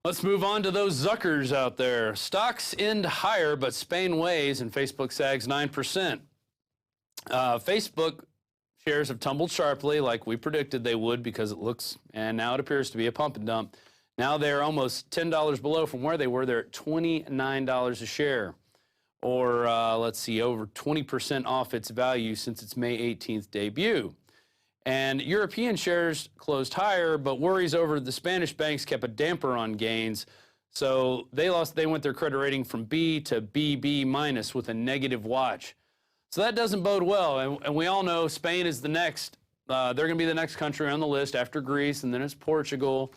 Let's move on to those Zuckers out there. Stocks end higher, but Spain weighs and Facebook sags 9%. Facebook shares have tumbled sharply like we predicted they would because it looks, and now it appears to be a pump and dump. Now they're almost $10 below from where they were. They're at $29 a share, or let's see, over 20% off its value since its May 18th debut. And European shares closed higher, but worries over the Spanish banks kept a damper on gains. So they went their credit rating from B to BB minus with a negative watch. So that doesn't bode well. And we all know Spain is the next, they're going to be the next country on the list after Greece, and then it's Portugal,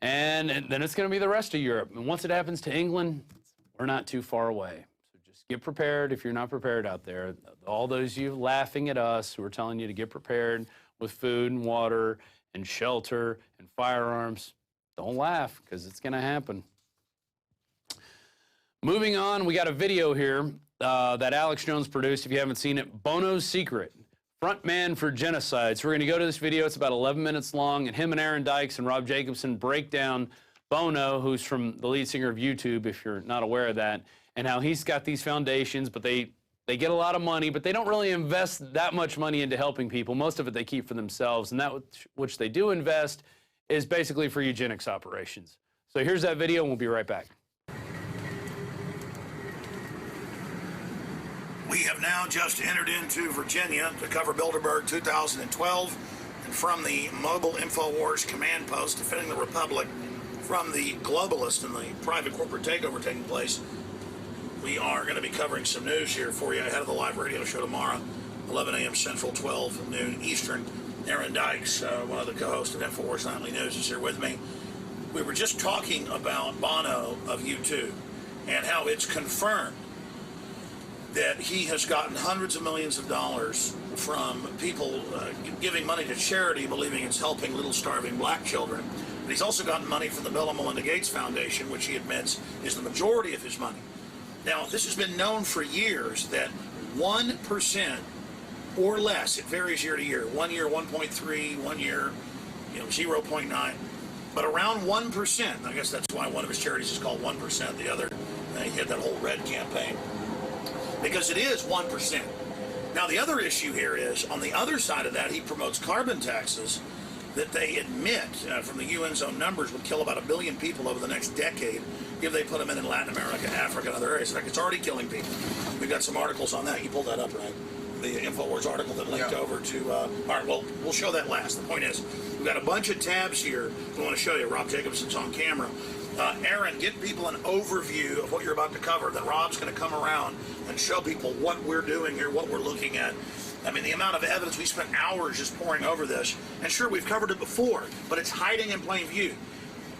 and then it's going to be the rest of Europe. And once it happens to England, we're not too far away. So just get prepared if you're not prepared out there. All those of you laughing at us who are telling you to get prepared with food and water and shelter and firearms, don't laugh, because it's going to happen. Moving on, we got a video here that Alex Jones produced, if you haven't seen it. Bono's Secret, front man for genocide. So we're going to go to this video. It's about 11 minutes long, and him and Aaron Dykes and Rob Jacobson break down Bono, who's from the lead singer of YouTube, if you're not aware of that, and how he's got these foundations, but they get a lot of money, but they don't really invest that much money into helping people. Most of it they keep for themselves, and that which they do invest is basically for eugenics operations. So here's that video, and we'll be right back. We have now just entered into Virginia to cover Bilderberg 2012, and from the mobile Infowars command post defending the Republic from the globalist and the private corporate takeover taking place, we are going to be covering some news here for you ahead of the live radio show tomorrow, 11 a.m. Central, 12 noon Eastern. Aaron Dykes, one of the co-hosts of Infowars Nightly News, is here with me. We were just talking about Bono of U2 and how it's confirmed that he has gotten hundreds of millions of dollars from people giving money to charity, believing it's helping little starving black children. But he's also gotten money from the Bill and Melinda Gates Foundation, which he admits is the majority of his money. Now, this has been known for years that 1% or less, it varies year to year. 1 year, 1.3, 1 year, 0.9. But around 1%, I guess that's why one of his charities is called 1%. The other, he had that whole red campaign. Because it is 1%. Now, the other issue here is, on the other side of that, he promotes carbon taxes that they admit, from the UN's own numbers, would kill about 1 billion people over the next decade if they put them in Latin America, Africa, and other areas. In fact, it's already killing people. We've got some articles on that. You pulled that up, right? The Infowars article that linked over to... all right, well, we'll show that last. The point is, we've got a bunch of tabs here we want to show you. Rob Jacobson's on camera. Aaron, give people an overview of what you're about to cover. Then Rob's going to come around and show people what we're doing here, what we're looking at. I mean, the amount of evidence, we spent hours just pouring over this. And sure, we've covered it before, but it's hiding in plain view.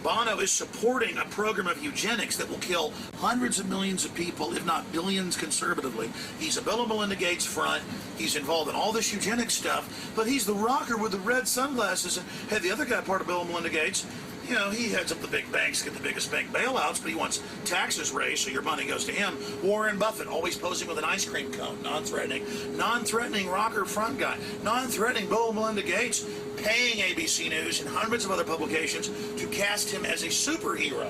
Bono is supporting a program of eugenics that will kill hundreds of millions of people, if not billions conservatively. He's a Bill and Melinda Gates front. He's involved in all this eugenics stuff, but he's the rocker with the red sunglasses. And hey, the other guy, part of Bill and Melinda Gates, he heads up the big banks, get the biggest bank bailouts, but he wants taxes raised, so your money goes to him. Warren Buffett, always posing with an ice cream cone, non-threatening rocker front guy, non-threatening Bill and Melinda Gates, paying ABC News and hundreds of other publications to cast him as a superhero.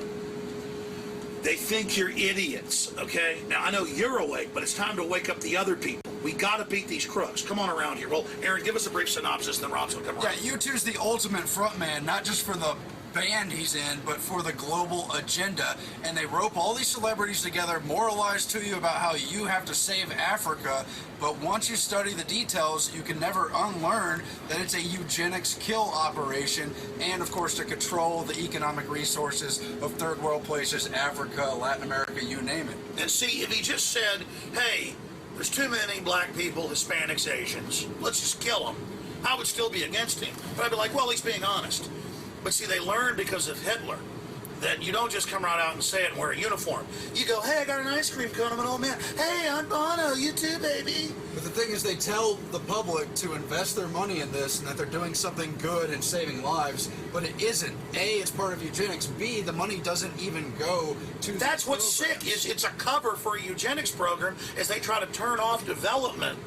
They think you're idiots, okay? Now, I know you're awake, but it's time to wake up the other people. We got to beat these crooks. Come on around here. Well, Aaron, give us a brief synopsis, then Rob's going to come around. Yeah, U2's the ultimate frontman, not just for the band he's in, but for the global agenda. And they rope all these celebrities together, moralize to you about how you have to save Africa, but once you study the details, you can never unlearn that it's a eugenics kill operation, and of course to control the economic resources of third world places, Africa, Latin America, you name it. And see, if he just said, hey, there's too many black people, Hispanics, Asians, let's just kill them, I would still be against him. But I'd be like, well, he's being honest. But see, they learned because of Hitler that you don't just come right out and say it and wear a uniform. You go, hey, I got an ice cream cone, I'm an old man. Hey, I'm Bono, you too, baby. But the thing is, they tell the public to invest their money in this and that they're doing something good and saving lives, but it isn't. A, it's part of eugenics. B, the money doesn't even go to That's what's sick, is it's a cover for a eugenics program as they try to turn off development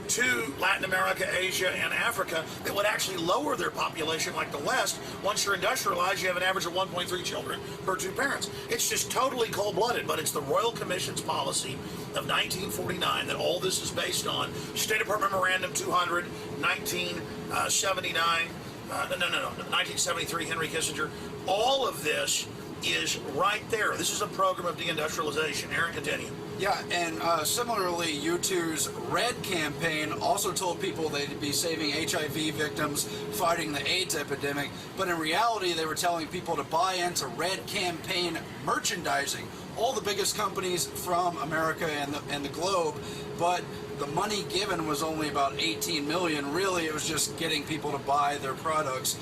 to Latin America, Asia, and Africa that would actually lower their population like the West. Once you're industrialized, you have an average of 1.3 children per 2 parents. It's just totally cold-blooded, but it's the Royal Commission's policy of 1949 that all this is based on. State Department Memorandum 200, 1979, 1973, Henry Kissinger. All of this is right there. This is a program of deindustrialization. Aaron, continue. Yeah, and similarly, U2's RED campaign also told people they'd be saving HIV victims, fighting the AIDS epidemic, but in reality, they were telling people to buy into RED campaign merchandising. All the biggest companies from America and the globe, but the money given was only about 18 million. Really, it was just getting people to buy their products,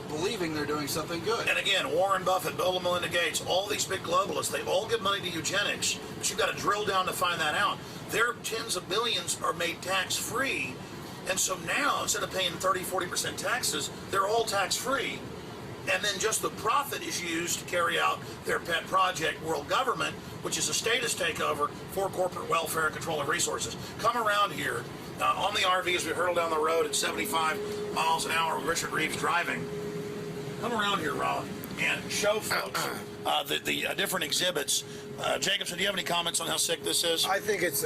believing they're doing something good. And again, Warren Buffett, Bill and Melinda Gates, all these big globalists, they all give money to eugenics, but you've got to drill down to find that out. Their tens of billions are made tax-free, and so now, instead of paying 30-40% taxes, they're all tax-free, and then just the profit is used to carry out their pet project, world government, which is a statist takeover for corporate welfare and control of resources. Come around here on the RV as we hurtle down the road at 75 miles an hour with Richard Reeves driving. Come around here, Rob, and show folks the different exhibits. Jacobson, do you have any comments on how sick this is? I think it's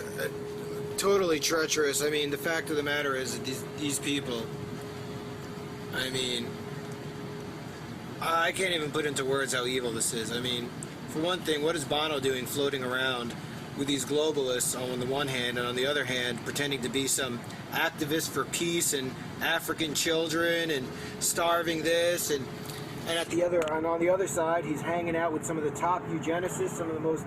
totally treacherous. I mean, the fact of the matter is that these people, I mean, I can't even put into words how evil this is. I mean, for one thing, what is Bono doing floating around with these globalists on the one hand, and on the other hand, pretending to be some activist for peace and African children and starving this and on the other side, he's hanging out with some of the top eugenicists, some of the most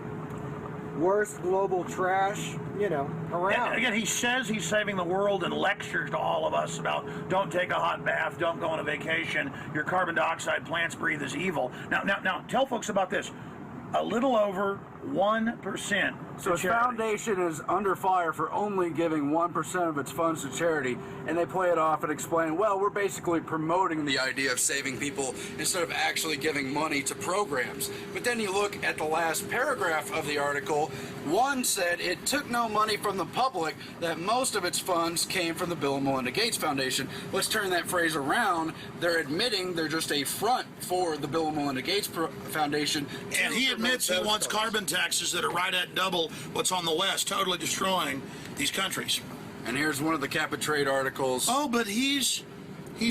worst global trash, around. And again, he says he's saving the world and lectures to all of us about don't take a hot bath, don't go on a vacation, your carbon dioxide plants breathe is evil. Now, tell folks about this. A little over 1%. So his foundation is under fire for only giving 1% of its funds to charity, and they play it off and explain, well, we're basically promoting The idea of saving people instead of actually giving money to programs. But then you look at the last paragraph of the article. One said it took no money from the public, that most of its funds came from the Bill and Melinda Gates Foundation. Let's turn that phrase around. They're admitting they're just a front for the Bill and Melinda Gates Foundation. And he admits he wants carbon taxes that are right at double what's on the West, totally destroying these countries. And here's one of the cap and trade articles. Oh, but he's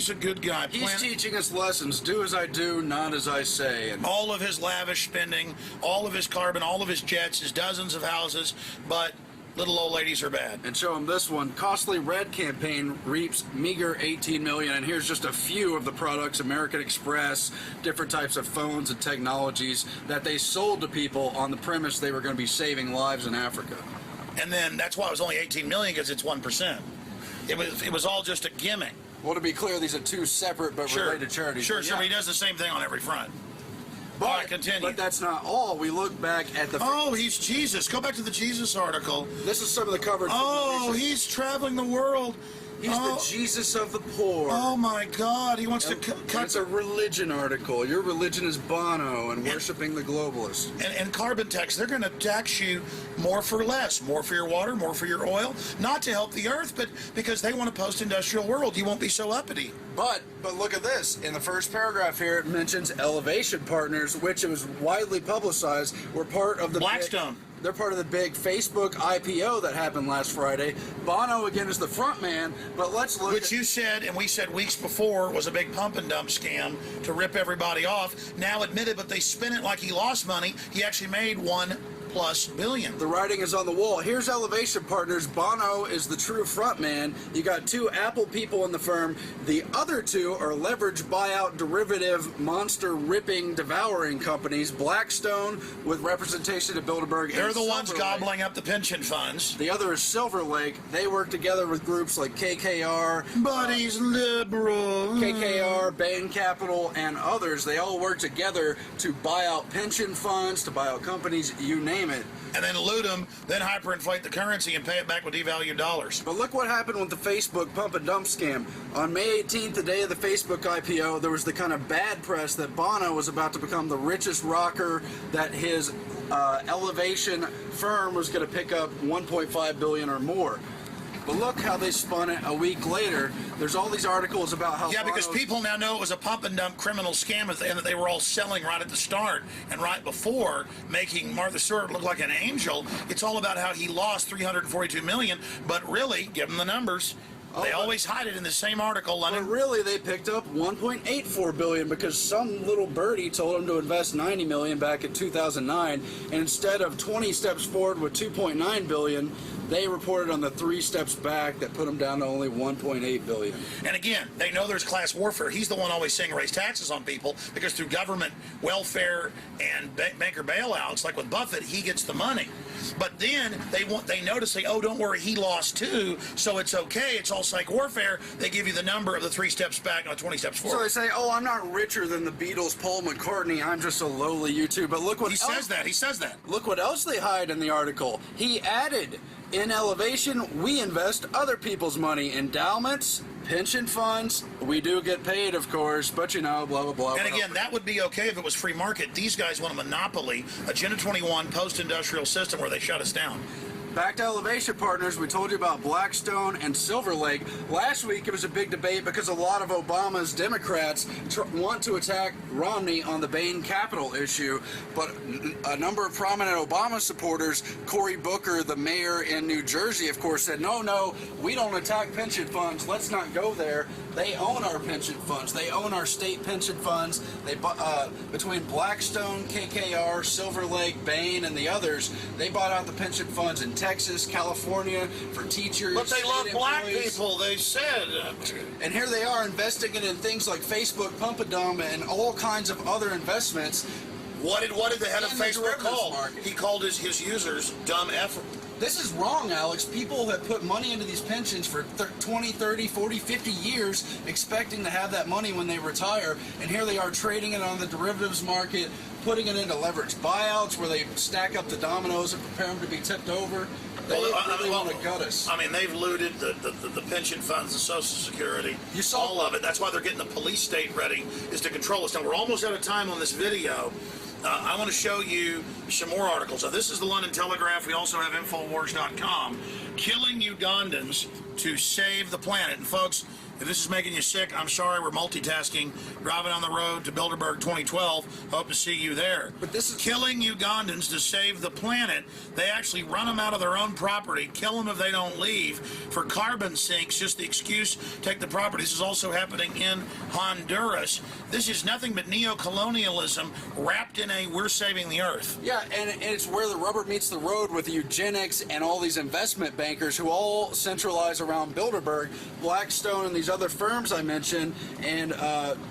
a good guy. He's teaching us lessons. Do as I do, not as I say. And all of his lavish spending, all of his carbon, all of his jets, his dozens of houses, but little old ladies are bad. And show him this one. Costly RED campaign reaps meager 18 million. And here's just a few of the products, American Express, different types of phones and technologies that they sold to people on the premise they were going to be saving lives in Africa. And then that's why it was only 18 million, because it's 1%. It was all just a gimmick. Well, to be clear, these are two separate but related charities. Sure, but he does the same thing on every front. But, all right, continue. But that's not all. We look back at the... Oh, he's Jesus. Go back to the Jesus article. This is some of the coverage. Oh, he's traveling the world. He's the Jesus of the poor. Oh, my God. He wants to cut... It's a religion article. Your religion is Bono and worshiping the globalists. And carbon tax. They're going to tax you more for less. More for your water, more for your oil. Not to help the earth, but because they want a post-industrial world. You won't be so uppity. But look at this. In the first paragraph here, it mentions Elevation Partners, which it was widely publicized, were part of the... Blackstone. They're part of the big Facebook IPO that happened last Friday. Bono, again, is the front man, but let's look Which you said, and we said weeks before, was a big pump and dump scam to rip everybody off. Now admitted, but they spin it like he lost money. He actually made $1+ billion. The writing is on the wall. Here's Elevation Partners. Bono is the true front man. You got two Apple people in the firm. The other two are leverage buyout derivative monster ripping devouring companies. Blackstone with representation at Bilderberg. They're the ones gobbling up the pension funds. The other is Silver Lake. They work together with groups like KKR. But he's liberal. KKR, Bain Capital, and others. They all work together to buy out pension funds, to buy out companies, you name it. And then loot them, then hyperinflate the currency and pay it back with devalued dollars. But look what happened with the Facebook pump and dump scam. On May 18th, the day of the Facebook IPO, there was the kind of bad press that Bono was about to become the richest rocker, that his Elevation firm was going to pick up $1.5 billion or more. But look how they spun it a week later. There's all these articles about how because Bono's- people now know it was a pump and dump criminal scam and that they were all selling right at the start and right before, making Martha Stewart look like an angel. It's all about how he lost $342 million, but really, give them the numbers. They always hide it in the same article, But London. really, they picked up $1.84 billion because some little birdie told them to invest $90 million back in 2009, and instead of 20 steps forward with $2.9 billion, they reported on the 3 steps back that put them down to only $1.8 billion. And again, they know there's class warfare. He's the one always saying raise taxes on people because through government welfare and banker bailouts, like with Buffett, he gets the money. But then they notice, oh, don't worry, he lost too, so it's okay. It's all psych warfare. They give you the number of the 3 steps back and 20 steps forward. So they say, oh, I'm not richer than the Beatles, Paul McCartney. I'm just a lowly YouTube. But look what He says that. Look what else they hide in the article. He added, in Elevation, we invest other people's money, endowments, pension funds. We do get paid, of course, but you know, blah, blah, blah. And again, that would be okay if it was free market. These guys want a monopoly, Agenda 21 post-industrial system where they shut us down. Back to Elevation Partners, we told you about Blackstone and Silver Lake. Last week it was a big debate because a lot of Obama's Democrats want to attack Romney on the Bain Capital issue, but a number of prominent Obama supporters, Cory Booker, the mayor in New Jersey, of course, said, no, we don't attack pension funds. Let's not go there. They own our pension funds. They own our state pension funds. They between Blackstone, KKR, Silver Lake, Bain, and the others, they bought out the pension funds in Texas, California, for teachers. But they love black employees. people, they said. And here they are investing it in things like Facebook, Pump a Dumb, and all kinds of other investments. What did the head of In the Facebook derivatives call? market. He called his users dumb effort. This is wrong, Alex. People have put money into these pensions for 20, 30, 40, 50 years, expecting to have that money when they retire, and here they are trading it on the derivatives market, putting it into leveraged buyouts where they stack up the dominoes and prepare them to be tipped over. They really want to gut us. I mean, they've looted the pension funds, the Social Security, You saw all of it. That's why they're getting the police state ready, is to control us. Now, we're almost out of time on this video. I want to show you some more articles. Now, this is the London Telegraph. We also have Infowars.com. Killing Ugandans to save the planet. And folks, if this is making you sick, I'm sorry, we're multitasking. Driving on the road to Bilderberg 2012. Hope to see you there. But this is killing Ugandans to save the planet. They actually run them out of their own property, kill them if they don't leave. For carbon sinks, just the excuse, take the property. This is also happening in Honduras. This is nothing but neo-colonialism wrapped in a we're saving the earth. Yeah, and it's where the rubber meets the road with Eugenics and all these investment bankers who all centralize around Bilderberg, Blackstone, and these other firms I mentioned, and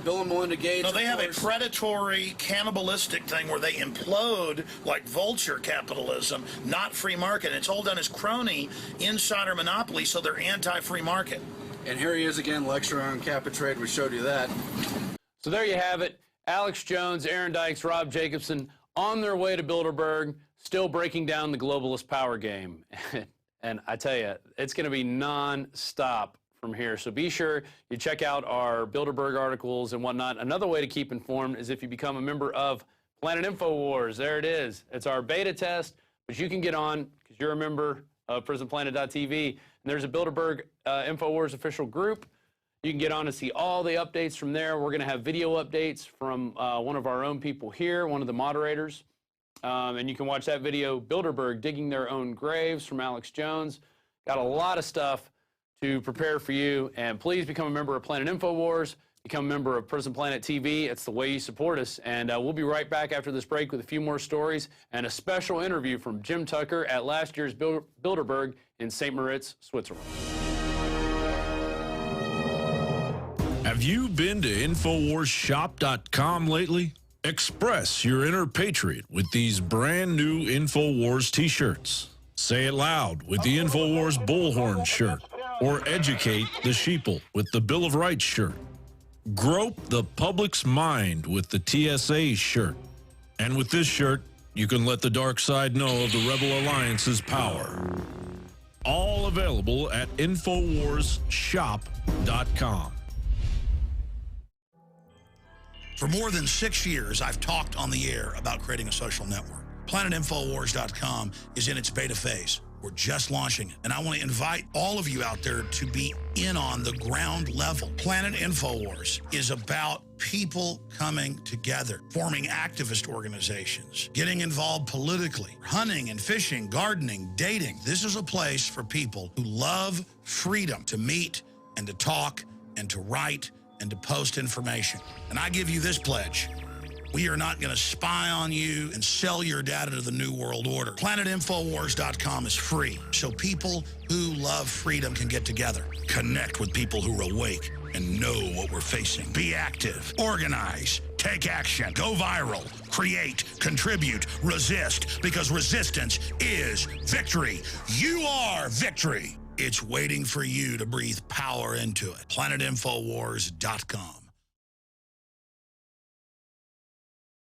Bill and Melinda Gates. No, they have a course. predatory, cannibalistic thing where they implode like vulture capitalism, not free market. It's all done as crony, insider monopoly, so they're anti-free market. And here he is again lecturing on cap and trade. We showed you that. So there you have it. Alex Jones, Aaron Dykes, Rob Jacobson on their way to Bilderberg, still breaking down the globalist power game. And I tell you, it's going to be non-stop from here. So be sure you check out our Bilderberg articles and whatnot. Another way to keep informed is if you become a member of Planet Infowars. There it is. It's our beta test, but you can get on because you're a member of PrisonPlanet.tv. And there's a Bilderberg Infowars official group. You can get on to see all the updates from there. We're going to have video updates from one of our own people here, one of the moderators. And you can watch that video, Bilderberg Digging Their Own Graves from Alex Jones. Got a lot of stuff to prepare for you. And please become a member of Planet Infowars. Become a member of Prison Planet TV. It's the way you support us. And we'll be right back after this break with a few more stories and a special interview from Jim Tucker at last year's Bilderberg in St. Moritz, Switzerland. Have you been to InfoWarsShop.com lately? Express your inner patriot with these brand new InfoWars t-shirts. Say it loud with the InfoWars Bullhorn shirt, or educate the sheeple with the Bill of Rights shirt. Grope the public's mind with the TSA shirt. And with this shirt, you can let the dark side know of the Rebel Alliance's power. All available at InfoWarsShop.com. For more than 6 years, I've talked on the air about creating a social network. PlanetInfoWars.com is in its beta phase. We're just launching it. And I want to invite all of you out there to be in on the ground level. Planet Infowars is about people coming together, forming activist organizations, getting involved politically, hunting and fishing, gardening, dating. This is a place for people who love freedom to meet and to talk and to write and to post information. And I give you this pledge. We are not going to spy on you and sell your data to the New World Order. PlanetInfowars.com is free, so people who love freedom can get together, connect with people who are awake and know what we're facing. Be active, organize, take action, go viral, create, contribute, resist, because resistance is victory. You are victory. It's waiting for you to breathe power into it. PlanetInfowars.com.